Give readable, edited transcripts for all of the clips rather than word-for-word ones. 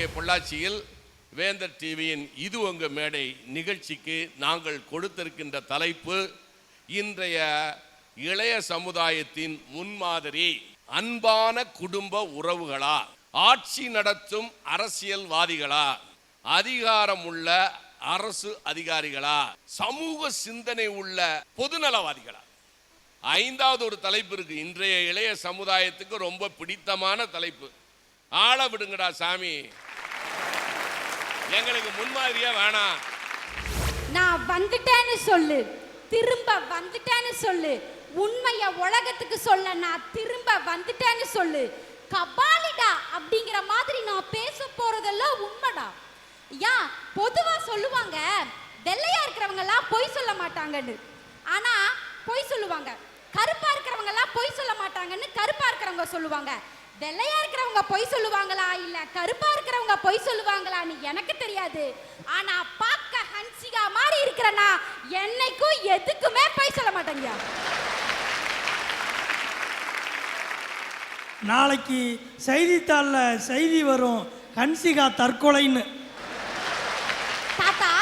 இங்கே பொள்ளாச்சியில் வேந்தர் டிவியின் இது உங்க மேடை நிகழ்ச்சிக்கு நாங்கள் கொடுத்திருக்கின்ற தலைப்பு இன்றைய இளைய சமுதாயத்தின் முன்மாதிரி அன்பான குடும்ப உறவுகளா, ஆட்சி நடத்தும் அரசியல்வாதிகளா, அதிகாரம் உள்ள அரசு அதிகாரிகளா, சமூக சிந்தனை உள்ள பொதுநலவாதிகளா? ஐந்தாவது ஒரு தலைப்பு இருக்கு. இன்றைய இளைய சமுதாயத்துக்கு ரொம்ப பிடித்தமான தலைப்பு. ஆள விடுங்கடா சாமி, எங்களுக்கு முன்மாதிரியா வேணாம். நான் வந்துட்டேன்னு சொல்லு, திரும்ப வந்துட்டேன்னு சொல்லு, உண்மைய உலகத்துக்கு சொல்ல நான் திரும்ப வந்துட்டேன்னு சொல்லு. கபாலிடா அப்படிங்கிற மாதிரி நான் பேச போறதெல்லாம் உண்மைடா. ஏன் பொதுவா சொல்லுவாங்க வெள்ளையா இருக்கிறவங்க எல்லாம் பொய் சொல்ல மாட்டாங்கன்னு. ஆனா பொய் சொல்லுவாங்க. கருப்பா இருக்கிறவங்க எல்லாம் பொய் சொல்ல மாட்டாங்கன்னு கருப்பா இருக்கிறவங்க சொல்லுவாங்க. வெள்ளையா இருக்கிறவங்க பொய் சொல்லுவாங்களா இல்ல கருப்பா இருக்கிறவங்க பொய் சொல்லுவாங்களான்னு எனக்கு தெரியாது. ஆனா பார்க்க ஹன்சிகா மாதிரி இருக்கிறனா என்னைக்கும் எதுக்குமே பொய் சொல்ல மாட்டேங்க. நாளைக்கு செய்தித்தாளில் செய்தி வரும், ஹன்சிகா தற்கொலைன்னு. தாத்தா,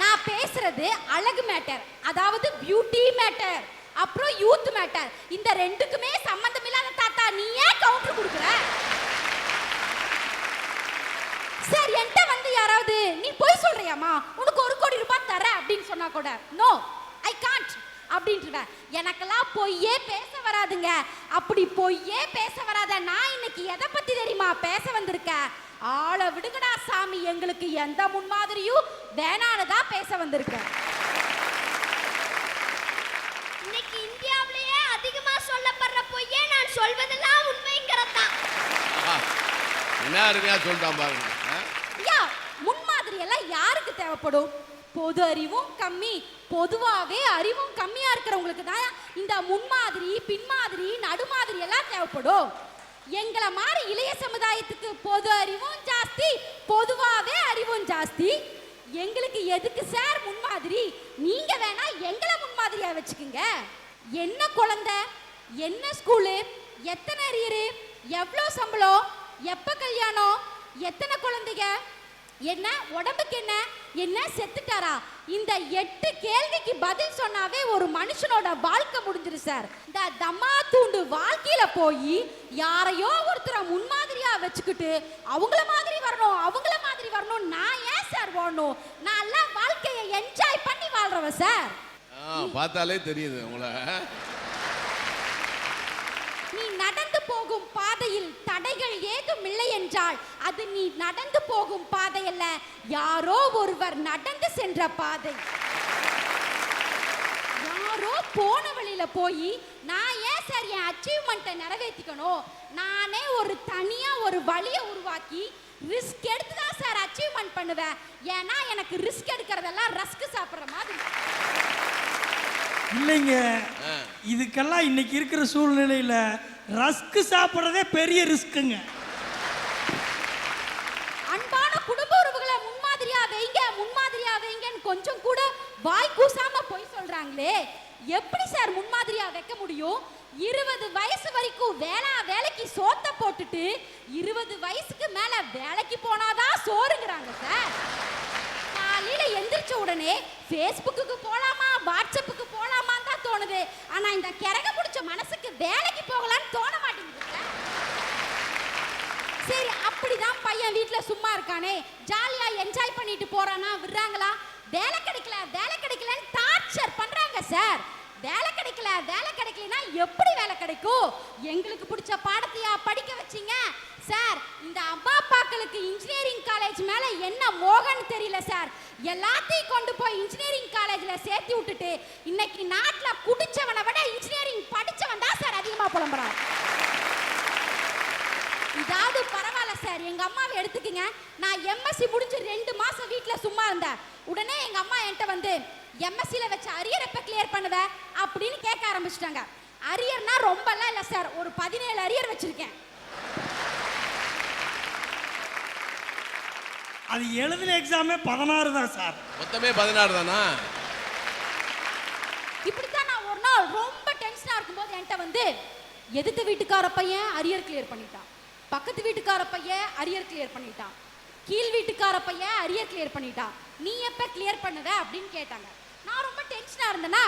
நான் பேசுறது அழகு மேட்டர், அதாவது பியூட்டி மேட்டர், அப்புறம் யூத் மேட்டர். இந்த ரெண்டுக்குமே சம்பந்தம் இல்லாத தாத்தா நீ ஏன் கவுண்டர் கொடுக்குற? சார், என்கிட்ட வந்து யாராவது நீ போய் சொல்றியாமா உனக்கு 1 கோடி ரூபாய் தர அப்படின்னு சொன்னா கூட நோ ஐ காண்ட் அப்படின்ட்டுவேன். எனக்கெல்லாம் பொய்யே பேச வராதுங்க. அப்படி பொய்யே பேச வராத நான் இன்னைக்கு எதை பத்தி தெரியுமா பேச வந்திருக்கேன்? ஆள விடுங்கடா சாமி, எங்களுக்கு எந்த முன்மாதிரியும் வேணானதான் பேச வந்திருக்கேன். இன்னைக்கு இந்தியாவிலேயே அதிகமா சொல்லப்படுற பொய்யே நான் சொல்வதெல்லாம் உண்மைங்கிறதா. என்ன அருமையா சொல்லிட்டான் பாருங்க. ஐயா, முன்மாதிரி எல்லாம் யாருக்கு தேவைப்படும்? பொது அறிவும் கம்மி, பொதுவாகவே அறிவும் கம்மியா இருக்கிறவங்களுக்கு தான் இந்த முன்மாதிரி, பின்மாதிரி, நடுமாதிரி எல்லாம் தேவைப்படும். எங்களை மாதிரி இளைய சமுதாயத்துக்கு பொது அறிவும் ஜாஸ்தி, பொதுவாகவே அறிவும் ஜாஸ்தி. எங்களுக்கு எதுக்கு சார் முன்மாதிரி? நீங்க வேணா எங்களை முன்மாதிரியா வச்சுக்கோங்க. என்ன குழந்தை, என்ன ஸ்கூலு, எத்தனை அரியரு, எவ்வளோ சம்பளம், எப்ப கல்யாணம், எத்தனை குழந்தைங்க, என்ன உடம்புக்கு என்ன, என்ன செத்துட்டாரா? இந்த 8 கேள்விக்கு பதில் சொன்னாவே ஒரு மனுஷனோட வாழ்க்கை முடிஞ்சிரு சார். இந்த தம்மா தூண்டு வாழ்க்கையில போய் யாரையோ ஒருத்தரை முன்மாதிரியா வச்சுக்கிட்டு அவங்கள மாதிரி வரணும், அவங்கள மாதிரி வரணும், நான் ஏன் சார் வாழணும்? நான் எல்லாம் வாழ்க்கையை என்ஜாய் பண்ணி வாழ்றவ சார். பார்த்தாலே தெரியுது உங்களை. நீ நடந்து போகும் பாதையில் தடைகள் ஏதும் இல்லை என்றால் அது நீ நடந்து போகும் பாதை அல்ல, யாரோ ஒருவர் நடந்து சென்ற பாதை. யாரோ போன வழியில போய் நான் ஏன் சார் என் அச்சீவ்மெண்ட்டை நிறைவேற்றிக்கணும்? நானே ஒரு தனியா ஒரு வழியை உருவாக்கி ரிஸ்க் எடுத்து தான் சார் அச்சீவ்மெண்ட் பண்ணுவேன். ஏன்னா எனக்கு ரிஸ்க் எடுக்கிறதெல்லாம் ரஸ்க் சாப்பிட்ற மாதிரி. இல்லைங்க, இதுக்கெல்லாம் இன்னைக்கு இருக்கிற சூழ்நிலையில ரஸ்க் சாப்பிட்றதே பெரிய ரிஸ்க்குங்க. அன்பான குடும்ப உறவுகளை முன்மாதிரியா வைங்க, முன்மாதிரியா வைங்கன்னு கொஞ்சம் கூட வாய் கூசாம போய் சொல்றாங்களே, எப்படி சார் முன்மாதிரியா வைக்க முடியும்? 20 வயசு வரைக்கும் வேலைக்கு சோத்த போட்டுட்டு 20 வயசுக்கு மேல வேலைக்கு போனாதான் சோறுங்கிறாங்க சார். காலையில எந்திரிச்ச உடனே ஃபேஸ்புக்கு போலாமா, வாட்ஸ்அப்புக்கு போலாமான்னு தான் தோணுது. ஆனா இந்த கிறக பிடிச்ச மனசுக்கு வேலைக்கு போகலான்னு தோண மாட்டேங்குது. சரி, அப்படிதான் பையன் வீட்டுல சும்மா இருக்கானே, ஜாலியா என்ஜாய் பண்ணிட்டு போறானா, விடுறாங்களா? வேலை கிடைக்கலன்னு டார்ச்சர் பண்றாங்க சார். வேலை கிடைக்கலனா எப்படி வேலை கிடைக்கும்? எங்களுக்கு பிடிச்ச பாடத்தையா படிக்க வச்சீங்க சார்? இந்த அம்மா அப்பாக்களுக்கு இன்ஜினியரிங் காலேஜ் மேல என்ன மோகன் தெரியல சார். எல்லாத்தையும் கொண்டு போய் இன்ஜினியரிங் காலேஜ்ல சேர்த்து விட்டுட்டு இன்னைக்கு நாட்டுல குடிச்சவனை விட இன்ஜினியரிங் படிச்சவன் தான் சார் அதிகமா புலம்புறான். இதாவது பரவாயில்ல சார், எங்க அம்மாவை எடுத்துக்கங்க. நான் எம்எஸ்சி முடிஞ்சு 2 மாசம் வீட்டுல சும்மா இருந்தேன். உடனே எங்க அம்மா என்கிட்ட வந்து எம்எஸ்சில வச்ச அரியர் எப்ப கிளியர் பண்ணுவ அப்படின்னு கேட்க ஆரம்பிச்சிட்டாங்க. அரியர்னா ரொம்பலாம் இல்ல சார், ஒரு 17 அரியர் வச்சிருக்கேன். அது எழுதின எக்ஸாமே 16 தான் சார். மொத்தமே 16 தானா? இப்படித்தான் நான் ஒரு நாள் ரொம்ப டென்ஷனா இருக்கும்போது என்கிட்ட வந்து எதிர்த்த வீட்டுக்கார பையன் அரியர் கிளியர் பண்ணிட்டான், பக்கத்து வீட்டுக்கார பையன் அரியர் கிளியர் பண்ணிட்டான், கீழ் வீட்டுக்கார பையன் அரியர் கிளியர் பண்ணிட்டான், நீ எப்ப கிளியர் பண்ணுவ அப்படின்னு கேட்டாங்க. நான் ரொம்ப டென்ஷனா இருந்தேனா,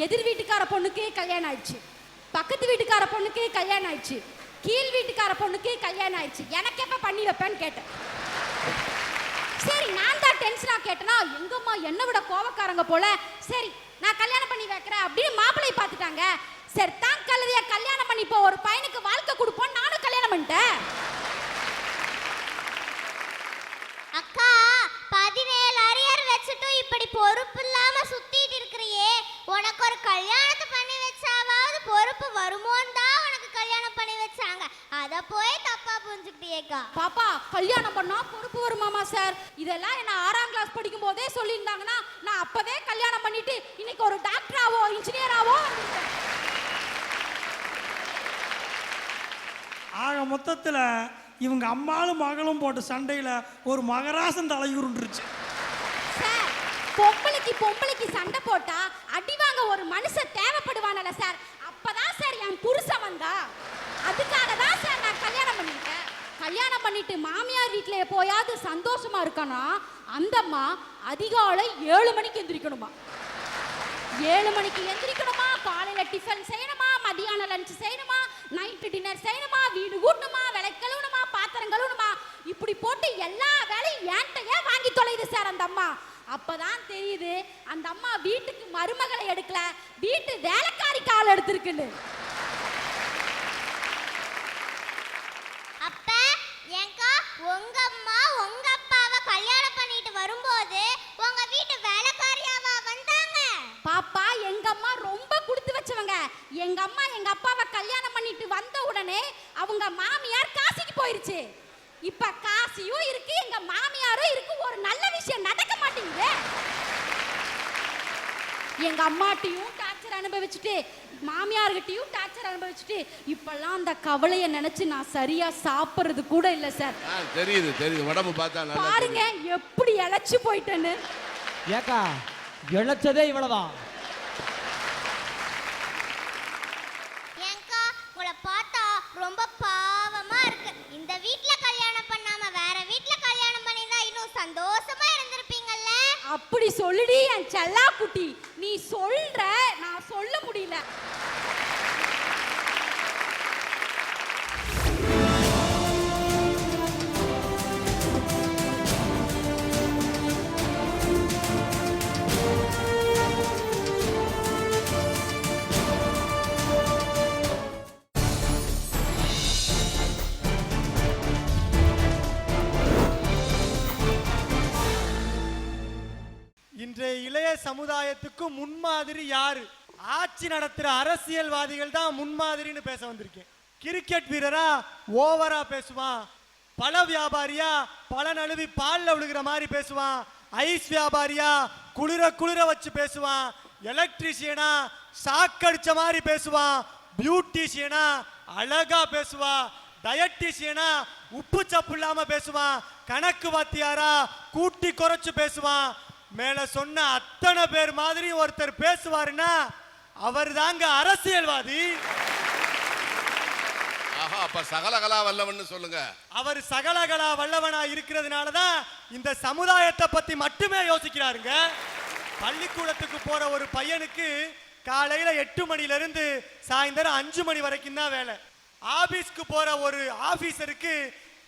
எதிர் வீட்டுக்கார பொண்ணுக்கு கல்யாணம் ஆயிடுச்சு, பக்கத்து வீட்டுக்கார பொண்ணுக்கு கல்யாணம் ஆயிடுச்சு, கீழ் வீட்டுக்கார பொண்ணுக்கு கல்யாணம் ஆயிடுச்சு, எனக்கு எப்ப பண்ணி வைப்பேன்னு கேட்டேன். சரி நான் தான் டென்ஷனா கேட்டேனா, எங்கம்மா என்னை விட கோவக்காரங்க போல, சரி நான் கல்யாணம் பண்ணி வைக்கிறேன் அப்படின்னு மாப்பிள்ளையை பார்த்துட்டாங்க. சரி தான் கழுதைய கல்யாணம் பண்ணி இப்போ ஒரு பையனுக்கு வாழ்க்கை கொடுப்போம், நானும் கல்யாணம் பண்ணிட்டேன். அக்கா 17 அரியர் வச்சுட்டும் இப்படி பொறுப்பு இல்லாம சுத்திட்டு இருக்கிறியே, உனக்கு ஒரு கல்யாணத்தை பண்ணி வச்சாவது பொறுப்பு வருமோன்னு தான் உனக்கு கல்யாணம் பண்ணி வச்சாங்க, அத போய் தப்பா புரிஞ்சுக்கிட்டியேக்கா. பாப்பா கல்யாணம் பண்ணா பொறுப்பு வருமாமா சார், இதெல்லாம் என்ன 6ஆம் கிளாஸ் படிக்கும் போதே சொல்லியிருந்தாங்கன்னா நான் அப்பவே கல்யாணம் பண்ணிட்டு இன்னைக்கு ஒரு டாக்டராவோ இன்ஜினியராவோ வந்திருப்பேன். ஆக மொத்தத்தில் இவங்க அம்மாளும் மகளும் போட்ட சண்டையில் ஒரு மகராசன் தலையுருண்டுருச்சு. சார் பொம்பளைக்கு சண்டை போட்டா அடி வாங்க ஒரு மனுஷன் தேவைப்படுவானல்ல சார், அப்பதான் சார் என் புருஷன் வந்தா, அதுக்காக தான் சார் நான் கல்யாணம் பண்ணிட்டேன். கல்யாணம் பண்ணிட்டு மாமியார் வீட்டிலே போயாவது சந்தோஷமா இருக்கனா, அந்த அம்மா அதிகாலை 7 மணிக்கு எந்திரிக்கணுமா, 7 மணிக்கு எந்திரிக்கணுமா, காலையில டிஃபன் செய்யணுமா, மதியான லஞ்ச் செய்யணுமா, நைட்டு டின்னர் செய்யணுமா, வீடு கூட்டணுமா, விளக்கு கழுவணுமா, பாத்திரம் கழுவணுமா, இப்படி போட்டு எல்லா வேலையும் ஏன்ட்டையே வாங்கி தொலையுது சார் அந்த அம்மா. அப்பதான் தெரியுது அந்த அம்மா வீட்டுக்கு மருமகளை எடுக்கல, வீட்டு வேலைக்காரிக்கு ஆள் எடுத்திருக்குன்னு. அப்ப ஏங்கா உங்க அம்மா உங்க அப்பாவை கல்யாணம் பண்ணிட்டு வரும்போது உங்க வீட்டு வேலைக்காரியாவா வந்தாங்க? பாப்பா எங்க அம்மா ரொம்ப கொடுத்து வச்சவங்க. எங்க அம்மா எங்க அப்பாவை கல்யாணம் பண்ணிட்டு வந்த உடனே அவங்க மாமியார் காசிக்கு போயிருச்சு. இப்ப காசியும் இருக்கு, எங்க மாமியாரும் இருக்கு, ஒரு நல்ல விஷயம் நடக்க மாட்டேங்குது. எங்க அம்மாட்டையும் டார்ச்சர் அனுபவிச்சுட்டு மாமியார்கிட்டையும் டார்ச்சர் அனுபவிச்சுட்டு இப்பெல்லாம் அந்த கவலையை நினைச்சு நான் சரியா சாப்பிடுறது கூட இல்ல சார். தெரியுது உடம்பு பார்த்தா நல்லா பாருங்க எப்படி இழைச்சு போயிட்டேன்னு. ஏக்கா இழைச்சதே இவ்வளவுதான். ஏங்கா உங்களை பார்த்தா ரொம்ப பாவமா இருக்கு. இந்த வீட்ல கல்யாணம் பண்ணாம வேற வீட்ல கல்யாணம் பண்ணினா இன்னும் சந்தோஷமா இருந்திருப்பீங்கல்ல. அப்படி சொல்லுடி என் செல்லா குட்டி, நீ சொல்ற நான் சொல்ல முடியல. இன்றைய இளைய சமுதாயத்துக்கு முன்மாதிரி யாரு? ஆட்சி நடத்துற அரசியல்வாதிகள் தான் முன்மாதிரின்னு பேச வந்திருக்கேன். கிரிக்கெட் வீரரா ஓவரா பேசுவான், பழ வியாபாரியா பல நழுவி பால்ல விழுகிற மாதிரி பேசுவான், ஐஸ் வியாபாரியா குளிர வச்சு பேசுவான், எலக்ட்ரிஷியனா சாக்கடிச்ச மாதிரி பேசுவான், பியூட்டிஷியனா அழகா பேசுவான், டயட்டிஷியனா உப்பு சப்பு இல்லாம பேசுவான், கணக்கு வாத்தியாரா கூட்டி குறைச்சு பேசுவான். மேல சொன்ன அத்தனை பேர் மாதிரி ஒருத்தர் பேசுவாருன்னா அவர் தாங்க அரசியல்வாதி. ஆஹா, அப்ப சகலகலா வல்லவன்னு சொல்லுங்க. அவர் சகலகலா வல்லவனா இருக்கிறதுனால தான் இந்த சமுதாயத்தை பத்தி மட்டுமே யோசிக்கிறாருங்க. பள்ளிக்கூடத்துக்கு போற ஒரு பையனுக்கு காலையில 8 மணில இருந்து சாயந்தரம் 5 மணி வரைக்கும் தான் வேலை. ஆபீஸ்க்கு போற ஒரு ஆபீசருக்கு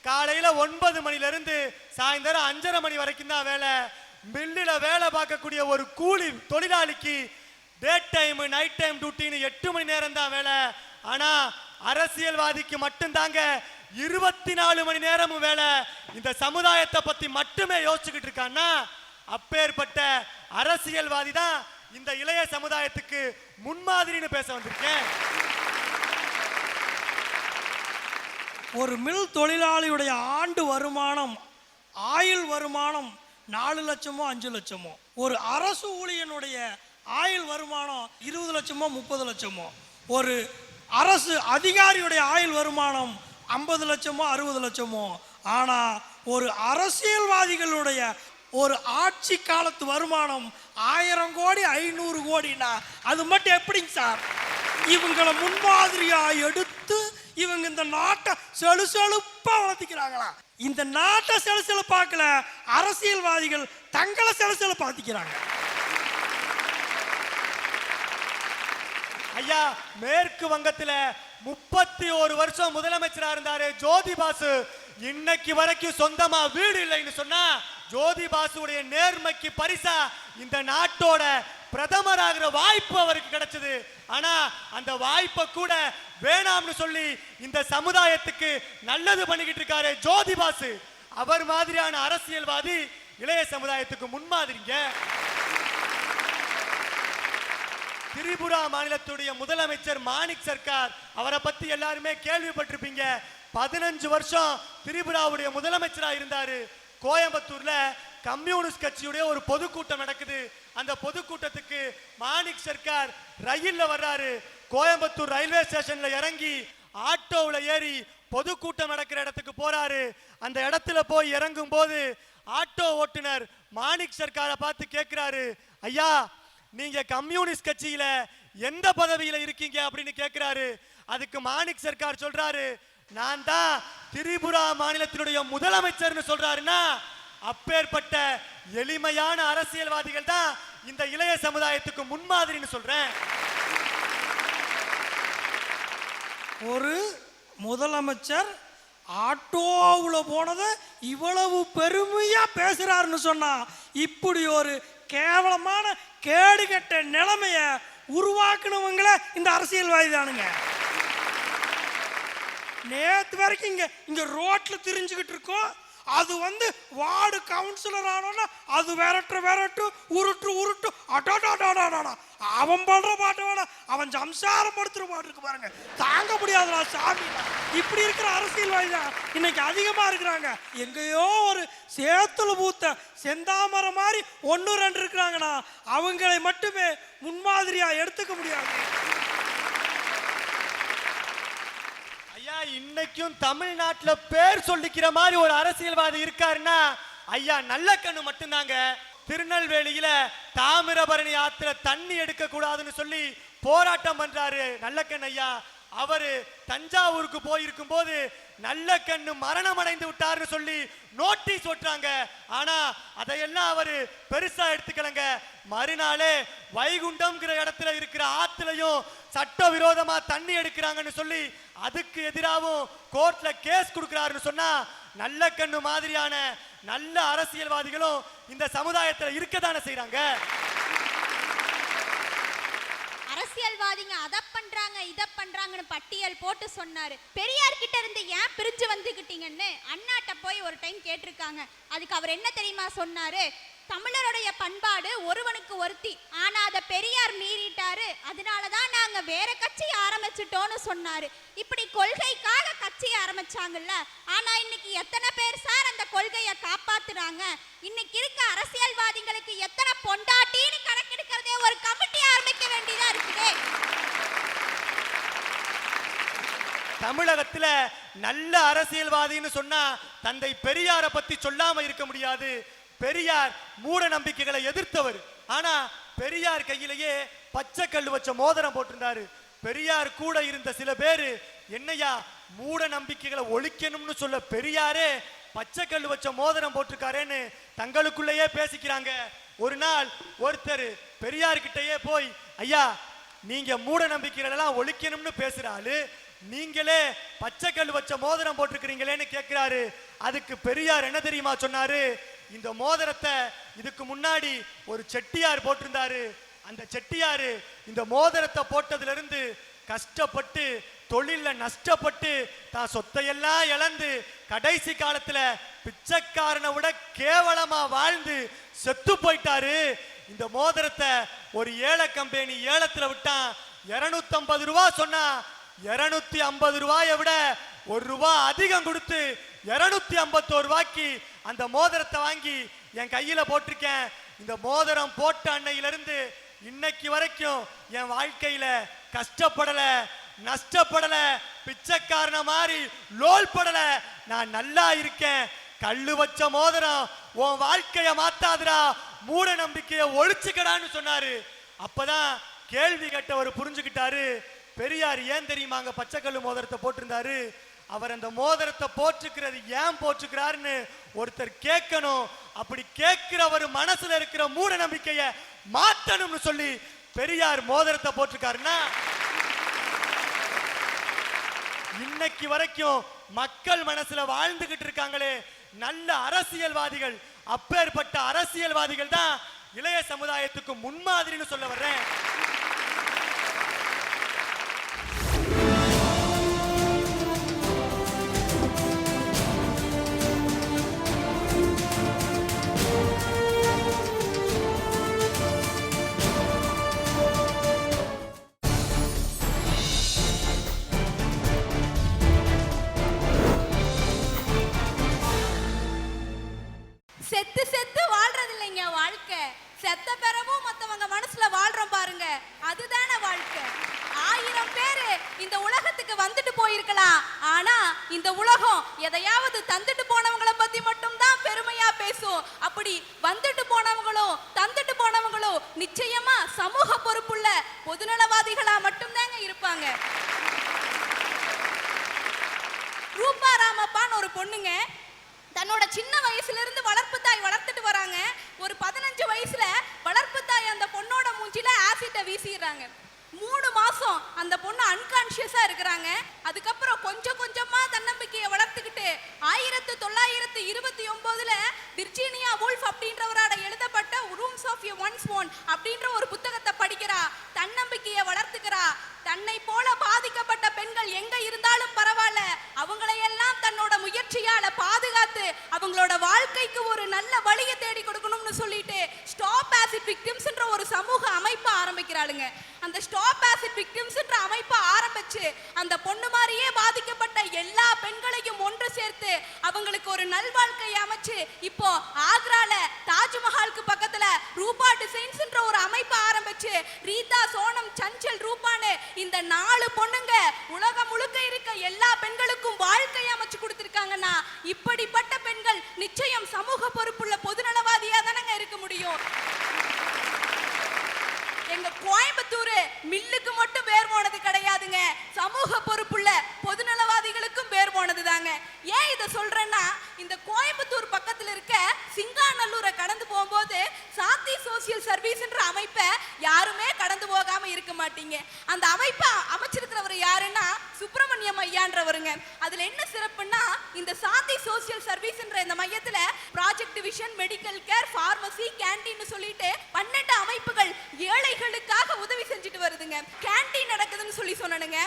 காலையில 9 மணில இருந்து சாயந்தரம் 5:30 மணி வரைக்கும் தான் வேலை. மில்லில் வேலை பார்க்கக்கூடிய ஒரு கூலி தொழிலாளிக்கு டே டைம் நைட் டைம் டியூட்டின்னு 8 மணி நேரம் தான் வேலை. ஆனா அரசியல்வாதிக்கு மட்டும்தாங்க 24 மணி நேரமும் வேலை. இந்த சமுதாயத்தை பத்தி மட்டுமே யோசிச்சுக்கிட்டு இருக்கான்னா அப்பேற்பட்ட அரசியல்வாதி தான் இந்த இளைய சமுதாயத்துக்கு முன்மாதிரின்னு பேச வந்திருக்கேன். ஒரு மில் தொழிலாளியுடைய ஆண்டு வருமானம், ஆயுள் வருமானம் 4 லட்சமோ 5 லட்சமோ, ஒரு அரசு ஊழியனுடைய ஆயுள் வருமானம் 20 லட்சமோ 30 லட்சமோ, ஒரு அரசு அதிகாரியுடைய ஆயுள் வருமானம் 50 லட்சமோ 60 லட்சமோ. ஆனா ஒரு அரசியல்வாதிகளுடைய ஒரு ஆட்சி காலத்து வருமானம் 1000 கோடி 500 கோடினா அது மட்டும் எப்படிங்க சார்? இவங்களை முன்மாதிரியா எடுத்து இவங்க இந்த நாட்டை செழுப்பா வளர்த்திக்கிறாங்களா? இந்த நாட்டை சலசலப்பாக்கல, அரசியல்வாதிகள் தங்களை சலசலப்பாத்திக்கிறாங்க. ஐயா, மேற்கு வங்கத்துல 31 வருஷம் முதலமைச்சரா இருந்தாரு ஜோதி பாசு. இன்னைக்கு வரைக்கும் சொந்தமா வீடு இல்லைன்னு சொன்னா ஜோதி பாசுடைய நேர்மைக்கு பரிசா இந்த நாட்டோட பிரதமராகிற வாய்ப்பு அவருக்கு கிடைச்சது. ஆனா அந்த வாய்ப்பை கூட வேணாம்னு சொல்லி இந்த சமுதாயத்துக்கு நல்லது பண்ணிக்கிட்டு இருக்காரு ஜோதி பாசு. அவர் மாதிரியான அரசியல்வாதி இளைய சமுதாயத்துக்கு முன்மாதிரிங்க. திரிபுரா மாநிலத்துடைய முதலமைச்சர் மாணிக் சர்க்கார், அவரை பத்தி எல்லாருமே கேள்விப்பட்டிருப்பீங்க. 15 வருஷம் திரிபுராவுடைய முதலமைச்சரா இருந்தாரு. கோயம்புத்தூர்ல கம்யூனிஸ்ட் கட்சியுடைய ஒரு பொதுக்கூட்டம் நடக்குது. அந்த பொதுக்கூட்டத்துக்கு மாணிக் சர்க்கார் ரயில்ல வர்றாரு. கோயம்புத்தூர் ரயில்வே ஸ்டேஷன்ல இறங்கி ஆட்டோவில் ஏறி பொதுக்கூட்டம் நடக்கிற இடத்துக்கு போறாரு. அந்த இடத்துல போய் இறங்கும் போது ஆட்டோ ஓட்டுநர் மாணிக் சர்க்காரை பார்த்து கேட்கிறாரு, ஐயா நீங்க கம்யூனிஸ்ட் கட்சியில எந்த பதவியில இருக்கீங்க அப்படின்னு கேட்கிறாரு. அதுக்கு மாணிக் சர்க்கார் சொல்றாரு, நான் தான் திரிபுரா மாநிலத்தினுடைய முதலமைச்சர்னு சொல்றாருன்னா, அப்பேற்பட்ட எளிமையான அரசியல்வாதிகள் தான் இந்த இளைய சமுதாயத்துக்கு முன்மாதிரின்னு சொல்றேன். ஒரு முதலமைச்சர் ஆட்டோவுல போனதை இவ்வளவு பெருமையா பேசுறாருன்னு சொன்னா, இப்படி ஒரு கேவலமான கேடுகட்ட நிலைமைய உருவாக்குனவங்கள இந்த அரசியல்வாதி தானுங்க. நேத்து வரைக்கும் இங்க ரோட்ல திரிஞ்சுக்கிட்டு இருக்கோம். அது வார்டு கவுன்சிலர் ஆனோன்னா அது விரட்டு உருட்டு அடாடாடாடாடா. அவன் பண்ற பாட்டு வேணா, அவன் சம்சாரம் படுத்துற பாட்டு இருக்கு பாருங்க, தாங்க முடியாதுடா சாமி. இப்படி இருக்கிற அரசியல்வாதி தான் இன்னைக்கு அதிகமா இருக்கிறாங்க. எங்கேயோ ஒரு சேத்துல பூத்த செந்தாமரம் மாதிரி 1-2 இருக்கிறாங்கன்னா அவங்களை மட்டுமே முன்மாதிரியா எடுத்துக்க முடியாது. ஐயா, இன்னைக்கும் தமிழ்நாட்டுல பேர் சொல்லிக்கிற மாதிரி ஒரு அரசியல்வாதி இருக்காருன்னா ஐயா நல்லக்கண்ணு மட்டும்தாங்க. திருநெல்வேலியில தாமிரபரணி ஆத்துல தண்ணி எடுக்க கூடாதுன்னு சொல்லி போராட்டம் பண்றாரு நல்லக்கண்ணு ஐயா. அவரு தஞ்சாவூருக்கு போயிருக்கும் போது நல்லக்கண்ணு மரணம் அடைந்து விட்டாருன்னு சொல்லி நோட்டீஸ் ஒட்டுறாங்க. ஆனா அதையெல்லாம் அவரு பெருசா எடுத்துக்கலங்க. மறுநாளே வைகுண்டம்ங்கிற இடத்துல இருக்கிற ஆத்துலயும் சட்ட விரோதமா தண்ணி எடுக்கிறாங்கன்னு சொல்லி அதுக்கு எதிராகவும் கோர்ட்ல கேஸ் கொடுக்கிறாருன்னு சொன்னா, நல்லக்கண்ணு மாதிரியான நல்ல அரசியல்வாதிகளும் இந்த சமுதாயத்துல இருக்கதானே செய்யறாங்க. அரசியல்வாதிங்க அத பண்றாங்க இத பண்றாங்கன்னு பட்டியல் போட்டு சொன்னாரு. பெரியார் கிட்ட இருந்து ஏன் பிரிஞ்சு வந்துகிட்டீங்கன்னு அண்ணாட்ட போய் ஒரு டைம் கேட்டிருக்காங்க. அதுக்கு அவர் என்ன தெரியுமா சொன்னாரு? தமிழருடைய பண்பாடு ஒருவனுக்கு ஒருத்தி, ஆனா அத பெரியார் மீறிட்டாரு, அதனாலதான் நாங்க வேற கட்சி ஆரம்பிச்சிட்டோம்னு சொன்னாரு. இப்படி கொள்கைக்காக கட்சி ஆரம்பிச்சாங்கல்ல, ஆனா இன்னைக்கு எத்தனை பேர் சார் அந்த கொள்கையை காப்பாத்துறாங்க? இன்னைக்கு இருக்க அரசியல்வாதிகளுக்கு எத்தனை பொண்டாட்டின்னு கணக்கெடுக்கிறதே ஒரு கமிட்டி ஆரம்பிக்க வேண்டியதா இருக்குது. தமிழகத்துல நல்ல அரசியல்வாதின்னு சொன்னா தந்தை பெரியாரை பத்தி சொல்லாம இருக்க முடியாது. பெரியார் மூட நம்பிக்கைகளை எதிர்த்தவர். ஆனா பெரியார் கையிலேயே பச்சை கல்லு வச்ச மோதிரம் போட்டிருந்தாரு. பெரியார் கூட இருந்த சில பேரு, என்னையா மூட நம்பிக்கைகளை ஒழிக்கணும்னு சொல்ல பெரியாரே பச்சை கல்லு வச்ச மோதிரம் போட்டிருக்காரேன்னு தங்களுக்குள்ளேயே பேசிக்கிறாங்க. ஒரு நாள் ஒருத்தர் பெரியார்கிட்டயே போய், ஐயா நீங்க மூட நம்பிக்கைகள் எல்லாம் ஒழிக்கணும்னு பேசுறாரு, நீங்களே பச்சை கல்லு வச்ச மோதிரம் போட்டிருக்கிறீங்களேன்னு கேட்கிறாரு. அதுக்கு பெரியார் என்ன தெரியுமா சொன்னாரு? இந்த மோதிரத்தை இதுக்கு முன்னாடி ஒரு செட்டியார் போட்டிருந்தாரு. அந்த செட்டியாரு இந்த மோதிரத்தை போட்டதுல இருந்து கஷ்டப்பட்டு தொழில நஷ்டப்பட்டு தான் சொத்தையெல்லாம் இழந்து கடைசி காலத்துல பிச்சைக்காரனை விட கேவலமா வாழ்ந்து செத்து போயிட்டாரு. இந்த மோதிரத்தை ஒரு ஏல கம்பெனி ஏலத்துல விட்டான். 250 ரூபா சொன்னா 250 ரூபாயை விட ₹1 அதிகம் கொடுத்து 251 ரூபாய்க்கு அந்த மோதிரத்தை வாங்கி என் கையில போட்டிருக்கேன். இந்த மோதிரம் போட்ட அன்னையிலிருந்து இன்னைக்கு வரைக்கும் என் வாழ்க்கையில கஷ்டப்படல, நஷ்டப்படல, பிச்சைக்காரன மாதிரி லோல் படல, நான் நல்லா இருக்கேன். கல்லு வச்ச மோதிரம் உன் வாழ்க்கைய மாத்தாதுடா, மூட நம்பிக்கைய ஒழிச்சுக்கடான்னு சொன்னாரு. அப்பதான் கேள்வி கேட்டவர் புரிஞ்சுக்கிட்டாரு, பெரியார் ஏன் தெரியுமா அங்க பச்சை கல்லு மோதிரத்தை போட்டிருந்தாரு? அவர் அந்த மோதிரத்தை போற்றுக்கிறது ஏன் போற்றுக்கிறாருன்னு ஒருத்தர் கேட்கணும். அப்படி கேட்கிறவர் மனசுல இருக்கிற மூட நம்பிக்கையை மாற்றணும்னு சொல்லி பெரியார் மோதிரத்தை போட்டிருக்காருன்னா, இன்னைக்கு வரைக்கும் மக்கள் மனசுல வாழ்ந்துகிட்டு இருக்காங்களே நல்ல அரசியல்வாதிகள், அப்பேற்பட்ட அரசியல்வாதிகள் தான் இளைய சமுதாயத்துக்கு முன்மாதிரின்னு சொல்ல வர்றேன். செத்து செத்து வாழ்றது இல்லைங்க வாழ்க்கை. செத்த பிறவும் மத்தவங்க மனசுல வாழ்றோம் பாருங்க, அதுதானே வாழ்க்கை. 1000 பேரு இந்த உலகத்துக்கு வந்துட்டு போயிருக்கலாம், ஆனா இந்த உலகம் எதையாவது தந்துட்டு போனவங்கள பத்தி மட்டும் தான் பெருமையா பேசும். அப்படி வந்துட்டு போனவங்களும் தந்துட்டு போனவங்களும் நிச்சயமா சமூக பொறுப்புள்ள பொதுநலவாதிகளா மட்டும்தாங்க இருப்பாங்க. ரூபா ராமப்பான்னு ஒரு பொண்ணுங்க தன்னோட சின்ன வயசுல இருந்து வளர்ப்பு தாய் வளர்த்துட்டு வராங்க. ஒரு 15 வயசுல வளர்ப்பு தாய் அந்த பொண்ணோட மூஞ்சில ஆசிட்ட வீசிடுறாங்க. 3 மாசம் அந்த பொண்ணு அன்கான்ஷியஸா இருக்கிறாங்க. அதுக்கப்புறம் கொஞ்சம் கொஞ்சமா தன்னம்பிக்கையை வளர்த்துக்கிட்டு 1929ல விர்ஜீனியா வூல்ஃப் அப்படின்றவரோட எழுதப்பட்ட rooms of a one's own அப்படின்ற ஒரு புத்தகத்தை படிக்கிறா. தன்னம்பிக்கையை வளர்த்துக்கிறா. தன்னை போல பாதிக்கப்பட்ட பெண்கள் எங்க இருந்தாலும் பரவாயில்ல, அவங்களையெல்லாம் தன்னோட முயற்சியால பாதுகாத்து அவங்களோட வாழ்க்கைக்கு ஒரு நல்ல வழியை தேடி கொடுக்கணும்னு சொல்லிட்டு ஸ்டாப் ஆசிட் விக்டிம்ஸ்ன்ற ஒரு சமூக அமைப்பை ஆரம்பிக்கிறாளுங்க. அந்த ஸ்டாப் ஆசிட் விக்டிம்ஸ்ன்ற அமைப்பை ஆரம்பிச்சு அந்த பொண்ணு மாதிரியே பாதிக்கப்பட்ட எல்லா பெண்களையும் ஒன்று சேர்த்து அவங்களுக்கு ஒரு நல்வாழ்க்கையை அமைச்சு இப்போ ஆக்ரால தாஜ்மஹாலுக்கு பக்கத்துல ரூபா டிசைன்ஸ்ன்ற ஒரு அமைப்பை ஆரம்பிச்சு ரீதா, சோனம், சஞ்சல், ரூபான்னு இந்த 4 பொண்ணுங்க உலகம் முழுக்க இருக்க எல்லா பெண்களுக்கும் வாழ்க்கையை அமைச்சு கொடுத்திருக்காங்கன்னா, இப்படிப்பட்ட பெண்கள் நிச்சயம் சமூக பொறுப்புள்ள பொதுநலவாதியா தானங்க இருக்க முடியும். எங்க கோயம்புத்தூர் மில்லுக்கு மட்டும் பேர் போனது கிடையாதுங்க, சமூக பொறுப்புள்ள பொதுநலவாதிகளுக்கும் பேர் போனது தாங்க. ஏன் இதை சொல்றேன்னா, இந்த கோயம்புத்தூர் பக்கத்துல இருக்க சிங்காநல்லூரை கடந்து போகும்போது சாந்தி சோசியல் சர்வீஸ்ன்ற அமைப்பை யாருமே கடந்து போகாம இருக்க மாட்டீங்க. அந்த அமைப்பை அமைச்சிருக்கிறவர் யாருன்னா சுப்பிரமணியம் ஐயான்றவருங்க. அதுல என்ன சிறப்புன்னா, இந்த சாந்தி சோசியல் சர்வீஸ்ன்ற இந்த மையத்துல project division, medical care, pharmacy, canteen சொல்லிட்டு 12 அமைப்புகள் ஏழைகளுக்காக உதவி செஞ்சுட்டு வருதுங்க. கேண்டீன் நடக்குதுன்னு சொல்லி சொன்னனுங்க.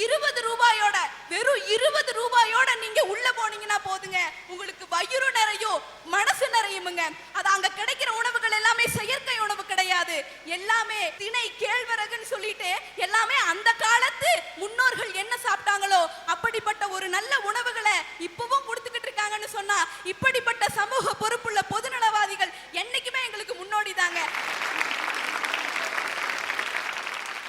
20 ரூபாயோட, வெறும் 20 ரூபாயோட நீங்க உள்ள போனீங்கன்னா போதுங்க, உங்களுக்கு வயிறு நிறையும் மனசு நிறையுமுங்க. அது அங்க கிடைக்கிற உணவுகள் எல்லாமே செயற்கை உணவு கிடையாது, எல்லாமே திணை, கேழ்வரகுன்னு சொல்லிட்டு எல்லாமே அந்த காலத்து முன்னோர்கள் என்ன சாப்பிட்டாங்களோ அப்படிப்பட்ட ஒரு நல்ல உணவுகளை இப்பவும் கொடுத்துக்கிட்டு இருக்காங்கன்னு சொன்னா, இப்படிப்பட்ட சமூக பொறுப்புள்ள பொதுநலவாதிகள் என்னைக்குமே எங்களுக்கு முன்னோடி தாங்க.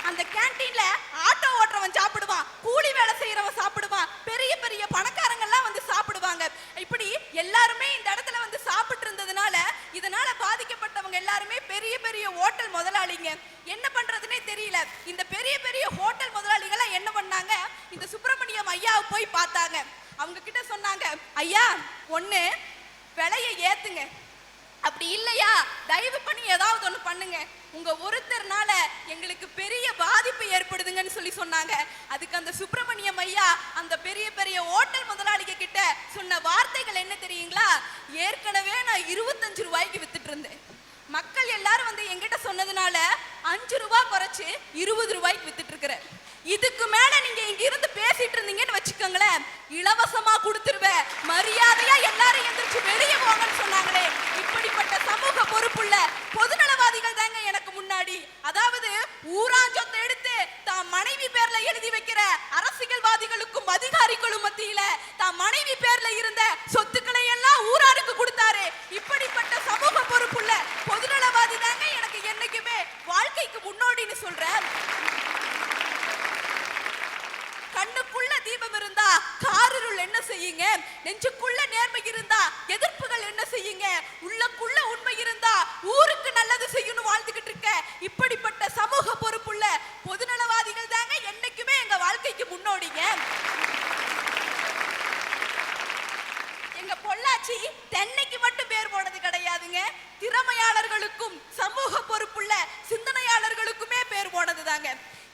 அந்த கேண்டீன்ல ஆட்டோ ஓட்டுறவன் சாப்பிடுவான், கூலி வேலை செய்யறவன் சாப்பிடுவான், பெரிய பெரிய பணக்காரங்க எல்லாம் வந்து சாப்பிடுவாங்க. இப்படி எல்லாருமே இந்த இடத்துல வந்து சாப்பிட்டு இருந்ததுனால இதனால பாதிக்கப்பட்டவங்க எல்லாருமே பெரிய பெரிய ஹோட்டல் முதலாளிங்க. என்ன பண்றதுன்னே தெரியல. இந்த பெரிய பெரிய ஹோட்டல் முதலாளிகள என்ன பண்ணாங்க, இந்த சுப்பிரமணியம் ஐயாவை போய் பார்த்தாங்க. அவங்க கிட்ட சொன்னாங்க, ஐயா ஒண்ணு விலையை ஏத்துங்க, அப்படி இல்லையா தயவு பண்ணி ஏதாவது ஒண்ணு பண்ணுங்க, உங்க ஒருத்தர்னால எங்களுக்கு பெரிய பாதிப்பு ஏற்படுதுங்கன்னு சொல்லி சொன்னாங்க. அதுக்கு அந்த சுப்பிரமணியம் ஐயா அந்த பெரிய பெரிய ஹோட்டல் முதலாளிக கிட்ட சொன்ன வார்த்தைகள் என்ன தெரியுங்களா, ஏற்கனவே நான் 25 ரூபாய்க்கு வித்துட்டு இருந்தேன், மக்கள் எல்லாரும் வந்து என்கிட்ட சொன்னதுனால 5 ரூபாய் குறைச்சு 20 ரூபாய்க்கு வித்துட்டு இருக்கிறேன், இதுக்கு மேல நீங்க இங்க இருந்து பேசிட்டு இருந்தீங்கன்னு வச்சுக்கோங்களேன், இலவசமா கொடுத்துருவேன், மரியாதையா எல்லாரும் எந்திரிச்சு வெளியே போங்கன்னு சொன்னாங்களே. இப்படிப்பட்ட சமூக பொறுப்புள்ள பொதுநலவாதிகள் தாங்க எனக்கு முன்னாடி. அதாவது ஊராஞ்சொத்தை எடுத்து தான் மனைவி பேர்ல எழுதி வைக்கிற அரசியல்வாதிகளுக்கும் அதிகாரிகளும் மத்தியில தான் மனைவி பேர்ல இருந்த சொத்துக்களை எல்லாம் ஊராருக்கு கொடுத்தாரு. இப்படிப்பட்ட சமூக பொறுப்புள்ள பொதுநலவாதி தாங்க எனக்கு என்னைக்குமே வாழ்க்கைக்கு முன்னோடின்னு சொல்றேன். கண்ணுக்குள்ள தீபம் இருந்தா காரிருள் என்ன செய்யுங்க, நெஞ்சுக்குள்ள நேர்மை இருந்தா எதிர்ப்புகள் என்ன செய்யுங்க, உள்ளக்குள்ள உண்மை இருந்தா ஊருக்கு நல்லது செய்யணும் வாழ்ந்துகிட்டு இருக்க இப்படிப்பட்ட சமூக பொறுப்புள்ள பொதுநலவாதிகள் தாங்க என்னைக்குமே எங்க வாழ்க்கைக்கு முன்னோடிங்க. சென்னைக்கு மட்டும் பேர் போனது கிடையாதுங்க. திறமையாளர்களுக்கும் சமூக பொறுப்புள்ள சிந்தனையாளர்களுக்குமே பேர் போனதுதாங்க.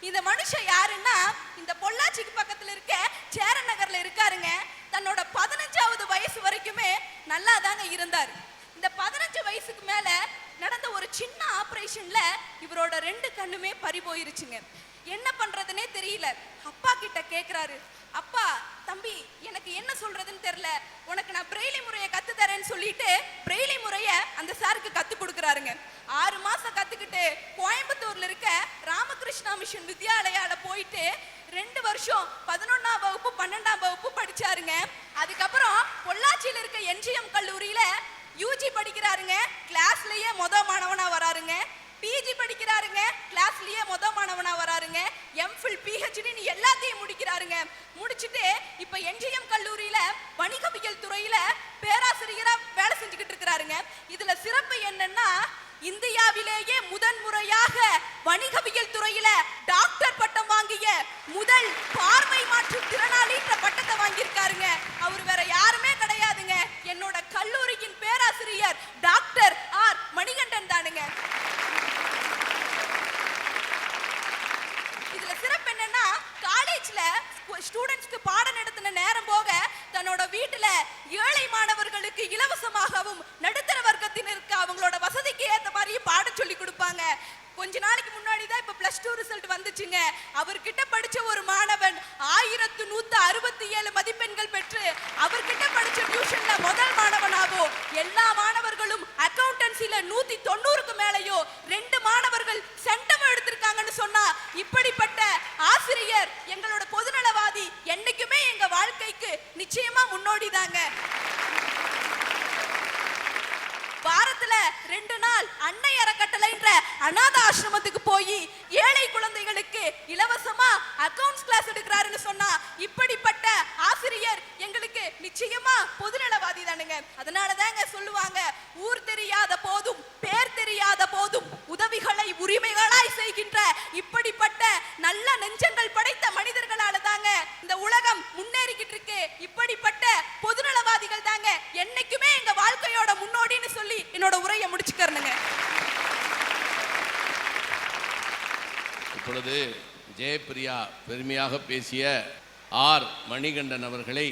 இந்த மனுஷன் யாருன்னா, இந்த பொள்ளாச்சிக்கு பக்கத்துல இருக்க சேரன் நகர்ல இருக்காருங்க. தன்னோட 15வது வயசு வரைக்குமே நல்லா தாங்க இருந்தார். இந்த 15 வயசுக்கு மேல நடந்த ஒரு சின்ன ஆபரேஷன்ல இவரோட 2 கண்ணுமே பறி போயிருச்சுங்க. என்ன பண்றதுன்னே தெரியல. அப்பா கிட்ட கேக்குறாரு, அப்பா தம்பி எனக்கு என்ன சொல்றதுன்னு தெரியல, உனக்கு நான் பிரெய்லி முறையை கத்து தரேன்னு சொல்லிட்டு பிரெய்லி முறைய அந்த சாருக்கு கத்து கொடுக்குறாருங்க. 6 மாசம் கத்துக்கிட்டு கோயம்புத்தூர்ல இருக்க ராமகிருஷ்ணா மிஷன் வித்யாலயால போயிட்டு 2 வருஷம் 11ஆம் வகுப்பு 12ஆம் வகுப்பு படிச்சாருங்க. அதுக்கப்புறம் பொள்ளாச்சியில இருக்க என்ஜிஎம் கல்லூரியில யூஜி படிக்கிறாருங்க. கிளாஸ்லயே மாணவனா வராருங்க. பிஜி படிக்கிறாருங்க. கிளாஸ்லயே மாணவனா வராருங்க. எம்ஃபில் பிஹெச்டி எல்லாத்தையும் முடிக்கிறாருங்க. முடிச்சிட்டு இப்ப என்ஜிஎம் கல்லூரியில வணிகவியல் துறையில பேராசிரியரா வேலை செஞ்சுக்கிட்டு இருக்கிறாருங்க. இதுல சிறப்பு என்னன்னா, இந்தியாவிலேயே முதன்முறையாக வணிகவியல் துறையில டாக்டர் பட்டம் வாங்கிய முதல் பார்வை மாற்றும் திறனாளின்ற பட்டத்தை வாங்கியிருக்காருங்க. அவர் வேற யாருமே கிடையாதுங்க, என்னோட கல்லூரியின் பேராசிரியர் டாக்டர் ஆர் மணிகண்டன் தானுங்க. இதுல சிறப்பு என்னன்னா, காலேஜ்ல ஸ்டூடெண்ட்ஸ்க்கு பாடம் நடத்தின நேரம் போக தன்னோட வீட்டுல ஏழை மாணவர்களுக்கு இலவசமாகவும் நடுத்தர வர்க்கத்தினருக்கு அவங்களோட வசதிக்கு ஏத்த மாதிரி பாடம் சொல்லி கொடுப்பாங்க. கொஞ்ச நாளைக்கு முன்னாடி தான் இப்ப +2 ரிசல்ட் வந்துச்சுங்க. அவர்கிட்ட படிச்ச ஒரு மாணவன் 1167 மதிப்பெண்கள் பெற்று அவர்கிட்ட படிச்ச டியூஷன்ல முதல் மாணவனாகும். எல்லா மாணவர்களும் அக்கவுண்டன்சில 190க்கு மேலயோ 2 மாணவர்கள் சென்டம் எடுத்திருக்காங்கன்னு சொன்னா, இப்படிப்பட்ட ஆசிரியர் எங்களோட பொதுநலவாதி என்னைக்குமே எங்க வாழ்க்கைக்கு நிச்சயமா முன்னோடிதாங்க. வாரத்துல 2 நாள் அன்னை அறக்கட்டளைன்ற அநாத ஆசிரமத்துக்கு போய் ஏழை குழந்தைகளுக்கு இலவசமா அக்கவுண்ட்ஸ் கிளாஸ் எடுக்கிறாருன்னு சொன்னா, இப்படிப்பட்ட ஆசிரியர் எங்களுக்கு நிச்சயமா பொதுநலவாதி தானுங்க. அதனாலதாங்க சொல்லுவாங்க, ஊர் தெரியாத போதும் பேர் தெரியாத போதும் உதவிகளை உரிமைகளாய் செய்கின்ற இப்படிப்பட்ட நல்ல நெஞ்சங்கள் படைத்த மனிதர்களால தாங்க இந்த உலகம் முன்னேறிக்கிட்டு இருக்கு. இப்படிப்பட்ட பொதுநலவாதிகள் தாங்க என்னைக்குமே எங்க வாழ்க்கையோட முன்னோடின்னு சொல்லி என்னோட உரையை முடிச்சுக்கிறேனுங்க. இப்பொழுது ஜெயப்பிரியா பெருமையாக பேசிய ஆர் மணிகண்டன் அவர்களை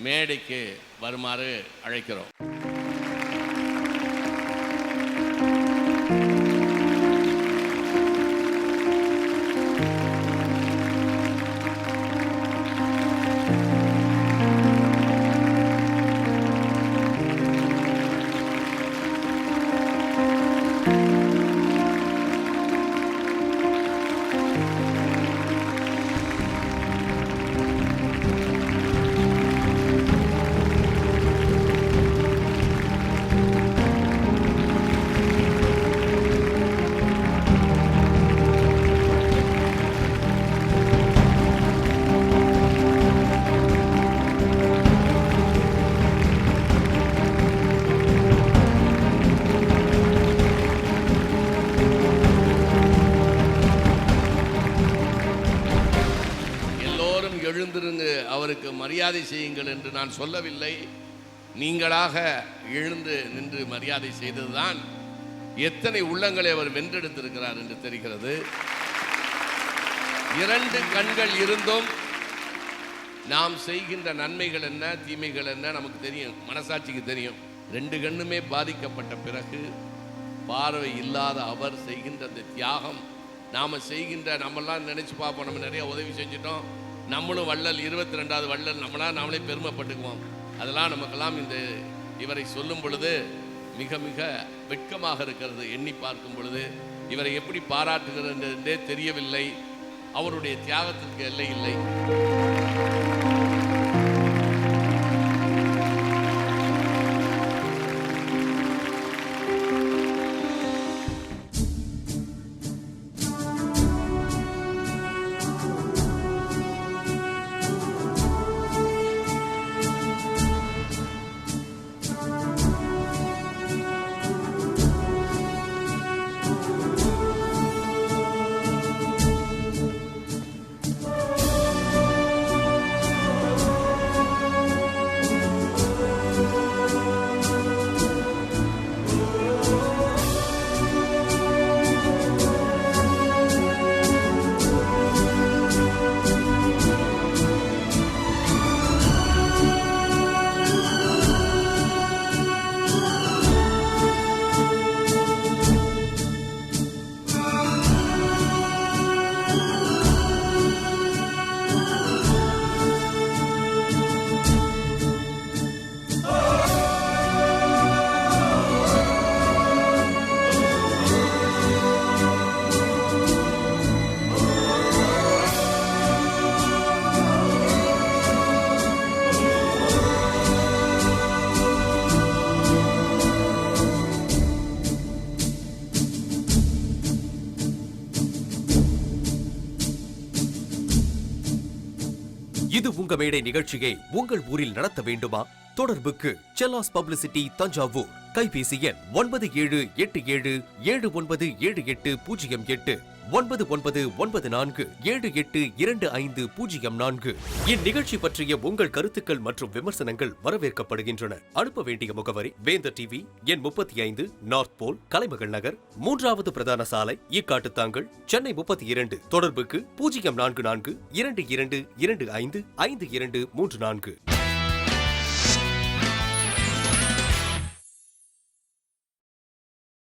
மேடைக்கு வருமாறு அழைக்கிறோம். எழுந்திருந்து அவருக்கு மரியாதை செய்யுங்கள் என்று நான் சொல்லவில்லை. நீங்களாக எழுந்து நின்று மரியாதை செய்ததுதான் எத்தனை உள்ளங்களை அவர் வென்றெடுத்திருக்கிறார் என்று தெரிகிறது. 2 கண்கள் இருந்தும் நாம் செய்கின்ற நன்மைகள் என்ன தீமைகள் என்ன நமக்கு தெரியும், மனசாட்சிக்கு தெரியும். 2 கண்ணுமே பாதிக்கப்பட்ட பிறகு பார்வை இல்லாத அவர் செய்கின்ற அந்த தியாகம், நாம் செய்கின்ற, நம்மெல்லாம் நினைச்சு பார்ப்போம், நம்ம நிறைய உதவி செஞ்சிட்டோம், நம்மளும் வள்ளல் 22வது வள்ளல், நாமளே பெருமைப்பட்டுக்குவோம். அதெல்லாம் நமக்கெல்லாம் இவரை சொல்லும் பொழுது மிக மிக வெட்கமாக இருக்கிறது. எண்ணி பார்க்கும் பொழுது இவரை எப்படி பாராட்டுகிறது என்றே தெரியவில்லை. அவருடைய தியாகத்திற்கு எல்லை இல்லை. அறிமுக மேடை நிகழ்ச்சியை உங்கள் ஊரில் நடத்த வேண்டுமா? தொடர்புக்கு செல்லாஸ் பப்ளிசிட்டி, தஞ்சாவூர். கைபேசி எண் 9787779808 9994782504. இந்நிகழ்ச்சி பற்றிய உங்கள் கருத்துக்கள் மற்றும் விமர்சனங்கள் வரவேற்கப்படுகின்றன. அனுப்ப வேண்டிய முகவரி வேந்தர் டிவி, எண் 35, நார்த் போல், கலைமகள் நகர், 3வது பிரதான சாலை, ஈக்காட்டுத்தாங்கல், சென்னை 32. தொடர்புக்கு 044 2225 5234.